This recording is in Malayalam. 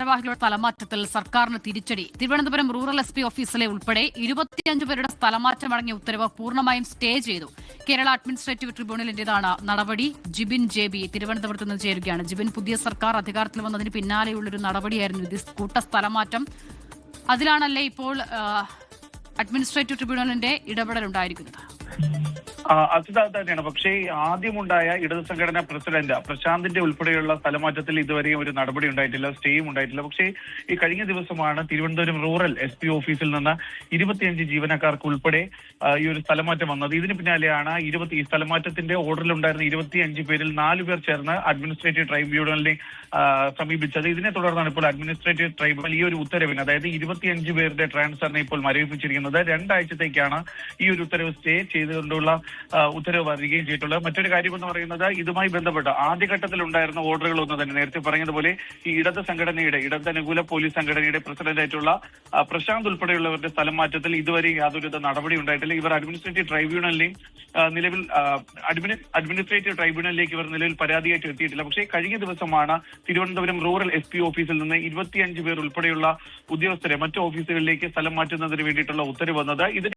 ഭാരവാഹികളുടെ സ്ഥലമാറ്റത്തിൽ സർക്കാരിന് തിരിച്ചടി. തിരുവനന്തപുരം റൂറൽ എസ്.പി ഓഫീസിലെ ഉൾപ്പെടെ 25 പേരുടെ സ്ഥലമാറ്റമടങ്ങിയ ഉത്തരവ് പൂർണ്ണമായും സ്റ്റേ ചെയ്തു. കേരള അഡ്മിനിസ്ട്രേറ്റീവ് ട്രിബ്യൂണലിന്റേതാണ് നടപടി. ജിബിൻ JB തിരുവനന്തപുരത്ത് നിന്ന് ചേരുകയാണ്. ജിബിൻ, പുതിയ സർക്കാർ അധികാരത്തിൽ വന്നതിന് പിന്നാലെയുള്ളൊരു നടപടിയായിരുന്നു ഇത്, കൂട്ട സ്ഥലമാറ്റം. അതിലാണല്ലേ ഇപ്പോൾ അഡ്മിനിസ്ട്രേറ്റീവ് ട്രിബ്യൂണലിന്റെ ഇടപെടലുണ്ടായിരിക്കുന്നത്? അത് തന്നെയാണ്. പക്ഷേ ആദ്യമുണ്ടായ ഇടതു സംഘടനാ പ്രസിഡന്റ് പ്രശാന്തിന്റെ ഉൾപ്പെടെയുള്ള സ്ഥലമാറ്റത്തിൽ ഇതുവരെയും ഒരു നടപടി ഉണ്ടായിട്ടില്ല, സ്റ്റേയും ഉണ്ടായിട്ടില്ല. പക്ഷേ ഈ കഴിഞ്ഞ ദിവസമാണ് തിരുവനന്തപുരം റൂറൽ SP ഓഫീസിൽ നിന്ന് 25 ജീവനക്കാർക്ക് ഉൾപ്പെടെ ഈ ഒരു സ്ഥലമാറ്റം വന്നത്. ഇതിന് പിന്നാലെയാണ് ഈ സ്ഥലമാറ്റത്തിന്റെ ഓർഡറിലുണ്ടായിരുന്ന 25 പേരിൽ 4 പേർ ചേർന്ന് അഡ്മിനിസ്ട്രേറ്റീവ് ട്രൈബ്യൂണലിനെ സമീപിച്ചത്. ഇതിനെ തുടർന്നാണ് ഇപ്പോൾ അഡ്മിനിസ്ട്രേറ്റീവ് ട്രൈബ്യൂണൽ ഈ ഒരു ഉത്തരവിന്, അതായത് 25 പേരുടെ ട്രാൻസ്ഫറിനെ ഇപ്പോൾ മരവിപ്പിച്ചിരിക്കുന്നത്. 2 ആഴ്ചത്തേക്കാണ് ഈ ഒരു ഉത്തരവ് സ്റ്റേ ചെയ്തുകൊണ്ടുള്ള ഉത്തരവ് വരികയും ചെയ്തിട്ടുള്ളത്. മറ്റൊരു കാര്യം എന്ന് പറയുന്നത്, ഇതുമായി ബന്ധപ്പെട്ട് ആദ്യഘട്ടത്തിൽ ഉണ്ടായിരുന്ന ഓർഡറുകളൊന്നും തന്നെ നേരത്തെ പറഞ്ഞതുപോലെ ഈ ഇടതനുകൂല പോലീസ് സംഘടനയുടെ പ്രസിഡന്റായിട്ടുള്ള പ്രശാന്ത് ഉൾപ്പെടെയുള്ളവരുടെ സ്ഥലം മാറ്റത്തിൽ ഇതുവരെ യാതൊരു നടപടി ഉണ്ടായിട്ടില്ല. ഇവർ അഡ്മിനിസ്ട്രേറ്റീവ് ട്രൈബ്യൂണലിലെയും അഡ്മിനിസ്ട്രേറ്റീവ് ട്രൈബ്യൂണലിലേക്ക് ഇവർ നിലവിൽ പരാതിയായിട്ട് എത്തിയിട്ടില്ല. പക്ഷേ കഴിഞ്ഞ ദിവസമാണ് തിരുവനന്തപുരം റൂറൽ SP ഓഫീസിൽ നിന്ന് 25 പേർ ഉൾപ്പെടെയുള്ള ഉദ്യോഗസ്ഥരെ മറ്റു ഓഫീസുകളിലേക്ക് സ്ഥലം മാറ്റുന്നതിന് വേണ്ടിയിട്ടുള്ള ഉത്തരവ് വന്നത്.